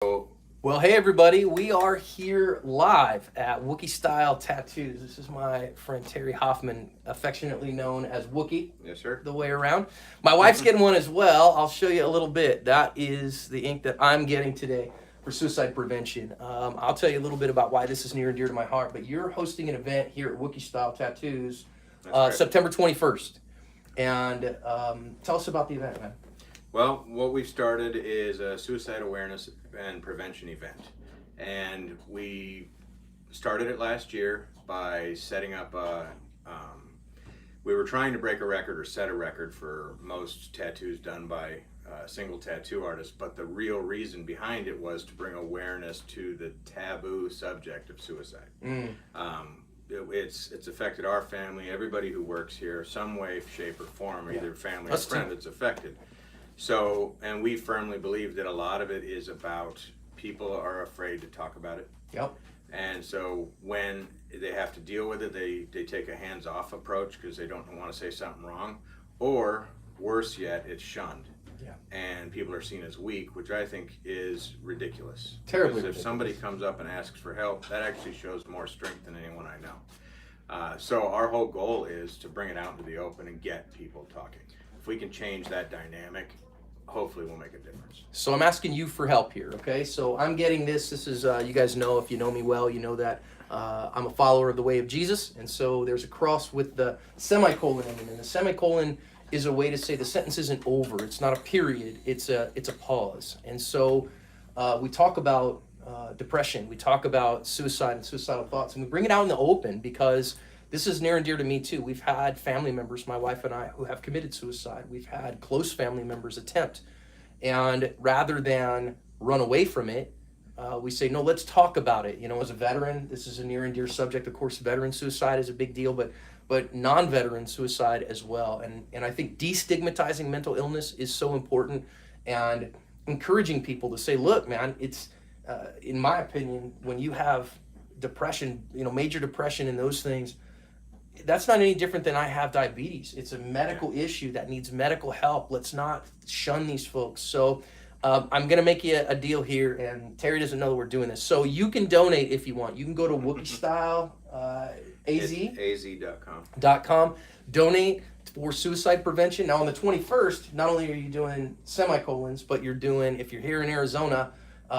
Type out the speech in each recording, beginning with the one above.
Well, hey everybody, we are here live at Wookie Style Tattoos. This is my friend Terry Hoffman, affectionately known as Wookie. Yes, sir. The way around. My wife's getting one as well. I'll show you a little bit. That is the ink that I'm getting today for suicide prevention. I'll tell you a little bit about why this is near and dear to my heart, but you're hosting an event here at Wookie Style Tattoos September 21st. And tell us about the event, man. Well, what we've started is a suicide awareness and prevention event. And we started it last year by setting up we were trying to break a record or set a record for most tattoos done by a single tattoo artist, but the real reason behind it was to bring awareness to the taboo subject of suicide. It's affected our family, everybody who works here, some way, shape, or form, either family or friend that's affected. So, and we firmly believe that a lot of it is about people are afraid to talk about it. Yep. And so when they have to deal with it, they take a hands-off approach because they don't want to say something wrong. Or worse yet, it's shunned. Yeah. And people are seen as weak, which I think is ridiculous. Terribly because ridiculous. If somebody comes up and asks for help, that actually shows more strength than anyone I know. So our whole goal is to bring it out into the open and get people talking. If we can change that dynamic, hopefully we'll make a difference. So I'm asking you for help here, okay? So I'm getting this. This is, you guys know, if you know me well, you know that I'm a follower of the way of Jesus. And so there's a cross with the semicolon in it. And the semicolon is a way to say the sentence isn't over. It's not a period. It's a pause. And so we talk about depression. We talk about suicide and suicidal thoughts. And we bring it out in the open because this is near and dear to me too. We've had family members, my wife and I, who have committed suicide. We've had close family members attempt. And rather than run away from it, we say, no, let's talk about it. You know, as a veteran, this is a near and dear subject. Of course, veteran suicide is a big deal, but non-veteran suicide as well. And I think destigmatizing mental illness is so important, and encouraging people to say, look, man, it's, in my opinion, when you have depression, you know, major depression and those things, that's not any different than I have diabetes. It's a medical issue that needs medical help. Let's not shun these folks. So I'm going to make you a deal here, and Terry doesn't know that we're doing this. So you can donate if you want. You can go to Wookie Style, az.com. Donate for suicide prevention. Now on the 21st, not only are you doing semicolons, but you're doing, if you're here in Arizona,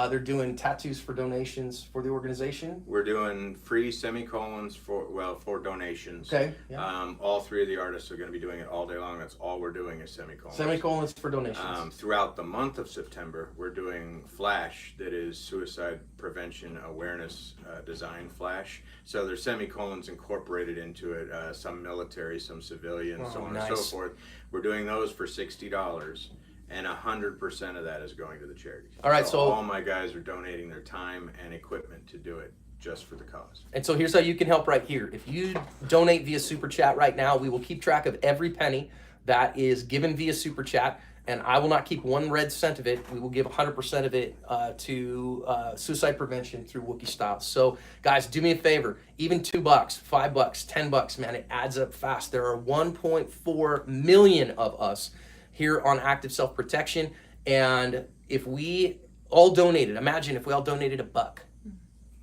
they're doing tattoos for donations for the organization. We're doing free semicolons for donations. Okay. Yeah. All three of the artists are going to be doing it all day long. That's all we're doing is semicolons. Semicolons for donations. Throughout the month of September, we're doing flash that is suicide prevention awareness design flash. So there's semicolons incorporated into it, some military, some civilian, so on and so forth. We're doing those for $60. And 100% of that is going to the charities. All right, so all my guys are donating their time and equipment to do it just for the cause. And so here's how you can help right here. If you donate via Super Chat right now, we will keep track of every penny that is given via Super Chat, and I will not keep one red cent of it. We will give 100% of it to suicide prevention through Wookie Style. So guys, do me a favor. Even $2, $5, $10, man, it adds up fast. There are 1.4 million of us here on Active Self-Protection, and if we all donated, imagine if we all donated $1.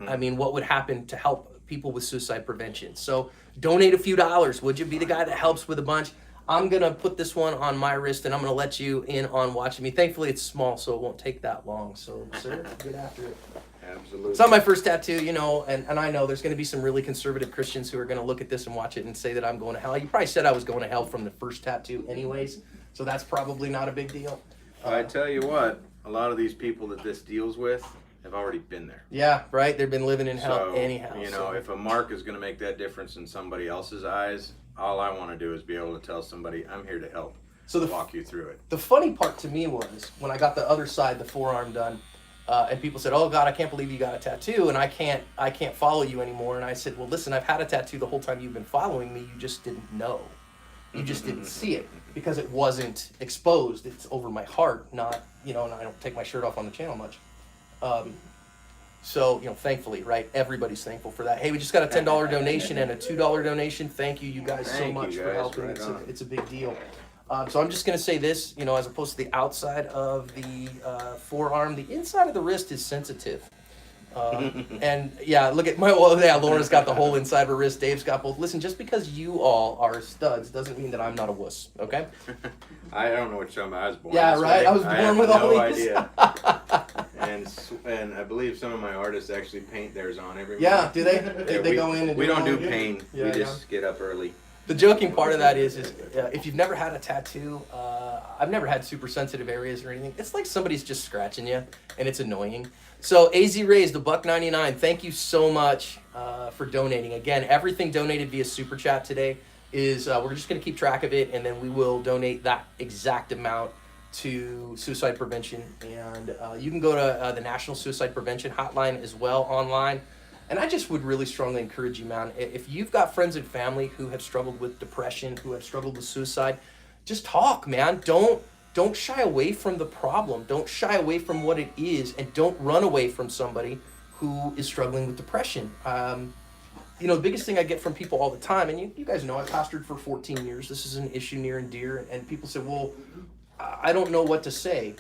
I mean, what would happen to help people with suicide prevention? So donate a few dollars. Would you be the guy that helps with a bunch? I'm gonna put this one on my wrist, and I'm gonna let you in on watching me. Thankfully, it's small, so it won't take that long. So, sir, get after it. Absolutely. It's not my first tattoo, you know, and I know there's going to be some really conservative Christians who are going to look at this and watch it and say that I'm going to hell. You probably said I was going to hell from the first tattoo anyways, so that's probably not a big deal. I tell you what, a lot of these people that this deals with have already been there. Yeah, right? They've been living in hell So, anyhow. you know, if a mark is going to make that difference in somebody else's eyes, all I want to do is be able to tell somebody, I'm here to help, so walk you through it. The funny part to me was when I got the other side, the forearm done, and people said, "Oh God, I can't believe you got a tattoo, and I can't follow you anymore." And I said, "Well, listen, I've had a tattoo the whole time you've been following me. You just didn't know. You just didn't see it because it wasn't exposed. It's over my heart, not, you know, and I don't take my shirt off on the channel much." So, you know, thankfully, right? Everybody's thankful for that. Hey, we just got a $10 donation and a $2 donation. Thank you, you guys, so Thank you, much for guys. helping. Right on. It's a big deal. So I'm just going to say this, you know, as opposed to the outside of the forearm, the inside of the wrist is sensitive. And yeah, look at my, well, yeah, Laura's got the whole inside of her wrist. Dave's got both. Listen, just because you all are studs doesn't mean that I'm not a wuss, okay? I don't know what you're talking about. I was born. Yeah, this right? way. I was born with all no these. idea. and I believe some of my artists actually paint theirs on every Yeah, morning. do they? Yeah, They go in and we do it don't all do again? pain. Yeah, We just get up early. The joking part of that is if you've never had a tattoo, I've never had super sensitive areas or anything. It's like somebody's just scratching you, and it's annoying. So AZ raised $1.99. Thank you so much for donating. Again, everything donated via Super Chat today is we're just going to keep track of it, and then we will donate that exact amount to suicide prevention. And you can go to the National Suicide Prevention Hotline as well online. And I just would really strongly encourage you, man, if you've got friends and family who have struggled with depression, who have struggled with suicide, just talk, man. Don't shy away from the problem. Don't shy away from what it is, and don't run away from somebody who is struggling with depression. You know, the biggest thing I get from people all the time, and you guys know I pastored for 14 years. This is an issue near and dear, and people say, well, I don't know what to say.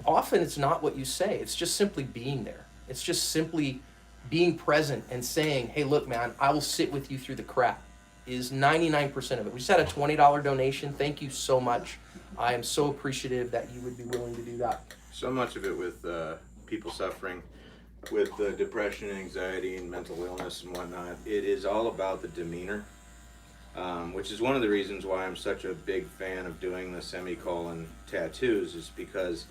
Often it's not what you say. It's just simply being there. It's just simply being present and saying, hey, look, man, I will sit with you through the crap, is 99% of it. We just had a $20 donation. Thank you so much. I am so appreciative that you would be willing to do that. So much of it with people suffering with depression, anxiety, and mental illness and whatnot, it is all about the demeanor, which is one of the reasons why I'm such a big fan of doing the semicolon tattoos, is because,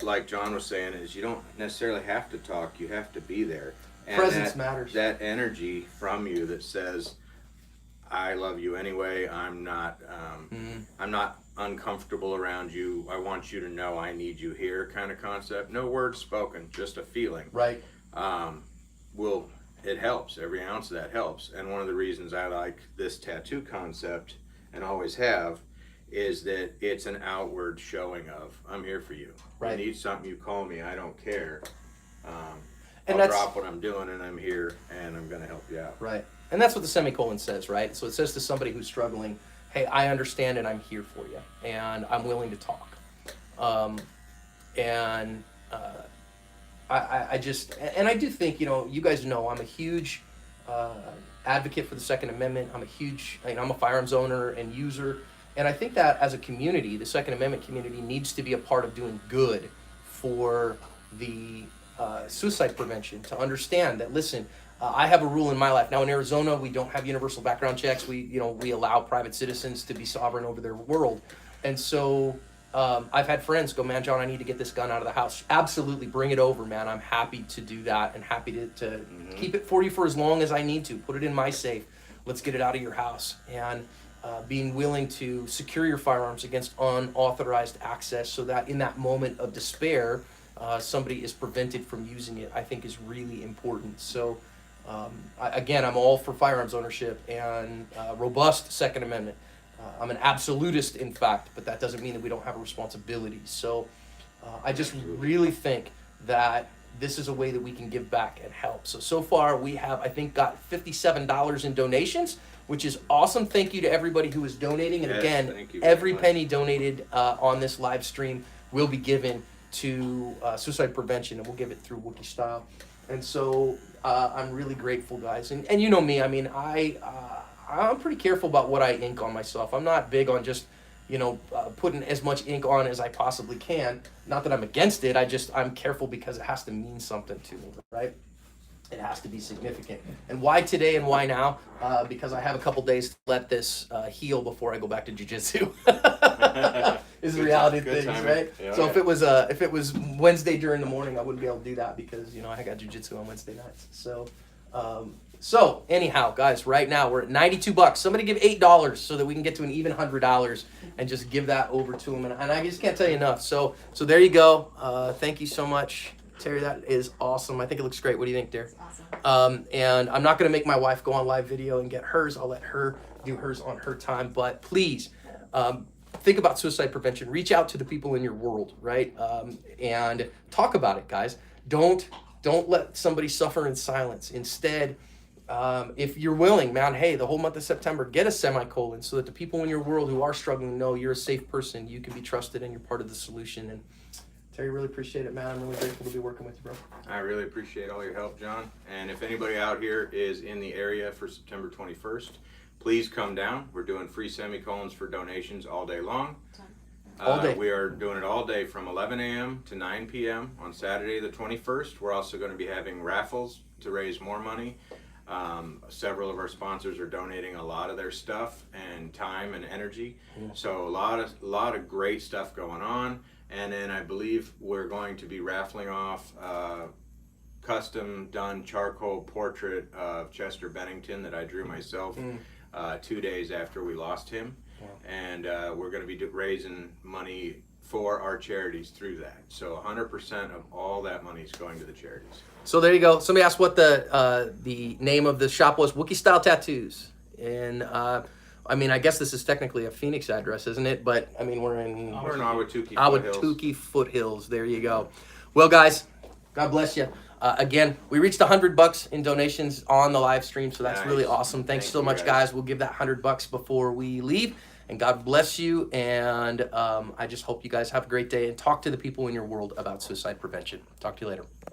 like John was saying, is you don't necessarily have to talk, you have to be there. And Presence matters. That energy from you that says, I love you anyway, I'm not uncomfortable around you, I want you to know I need you here kind of concept. No words spoken, just a feeling. Right. It helps. Every ounce of that helps. And one of the reasons I like this tattoo concept, and always have, is that it's an outward showing of, I'm here for you. Right. You need something, you call me, I don't care. And I'll that's, drop what I'm doing and I'm here and I'm going to help you out. right. And that's what the semicolon says, right? So it says to somebody who's struggling, hey, I understand and I'm here for you, and I'm willing to talk. I just, and I do think, you know, you guys know I'm a huge advocate for the Second Amendment. I'm a firearms owner and user. And I think that as a community, the Second Amendment community needs to be a part of doing good for the suicide prevention, to understand that, listen, I have a rule in my life. Now in Arizona, we don't have universal background checks. We allow private citizens to be sovereign over their world. And so I've had friends go, man, John, I need to get this gun out of the house. Absolutely, bring it over, man. I'm happy to do that and happy to keep it for you for as long as I need to. Put it in my safe. Let's get it out of your house. And being willing to secure your firearms against unauthorized access, so that in that moment of despair, somebody is prevented from using it, I think is really important. So I'm all for firearms ownership and robust Second Amendment. I'm an absolutist, in fact, but that doesn't mean that we don't have a responsibility. So I just really think that this is a way that we can give back and help. So far we have, I think, got $57 in donations, which is awesome. Thank you to everybody who is donating. And Yes, again, thank you very every much. penny donated on this live stream will be given to suicide prevention, and we'll give it through Wookiee Style. And so I'm really grateful, guys. And you know me, I mean, I'm pretty careful about what I ink on myself. I'm not big on just, putting as much ink on as I possibly can. Not that I'm against it, I'm careful because it has to mean something to me, right? It has to be significant. And why today and why now? Because I have a couple days to let this heal before I go back to jiu-jitsu. Is the reality of things, timing. right? Yeah, So yeah. if it was Wednesday during the morning, I wouldn't be able to do that because I got jiu-jitsu on Wednesday nights. So anyhow, guys, right now we're at $92. Somebody give $8 so that we can get to an even $100 and just give that over to them. And I just can't tell you enough. So there you go. Thank you so much, Terry. That is awesome. I think it looks great. What do you think, dear? It's awesome. And I'm not going to make my wife go on live video and get hers. I'll let her do hers on her time. But please, think about suicide prevention. Reach out to the people in your world, right? And talk about it, guys. Don't let somebody suffer in silence. Instead, if you're willing, man, hey, the whole month of September, get a semicolon so that the people in your world who are struggling know you're a safe person, you can be trusted, and you're part of the solution. And Terry, really appreciate it, man. I'm really grateful to be working with you, bro. I really appreciate all your help, John. And if anybody out here is in the area for September 21st, please come down. We're doing free semicolons for donations all day long. All day. We are doing it all day from 11 a.m. to 9 p.m. on Saturday the 21st. We're also going to be having raffles to raise more money. Several of our sponsors are donating a lot of their stuff and time and energy. So a lot of great stuff going on. And then I believe we're going to be raffling off custom done charcoal portrait of Chester Bennington that I drew myself 2 days after we lost him. Wow. And we're going to be raising money for our charities through that. So 100% of all that money is going to the charities. So there you go. Somebody asked what the name of the shop was. Wookiee Style Tattoos. And I mean, I guess this is technically a Phoenix address, isn't it? But I mean, we're in Ahwatukee Foothills. There you go. Well, guys, God bless you. Again, we reached $100 in donations on the live stream, so that's really awesome. Thanks so much, guys. We'll give that $100 before we leave. And God bless you. And I just hope you guys have a great day and talk to the people in your world about suicide prevention. Talk to you later.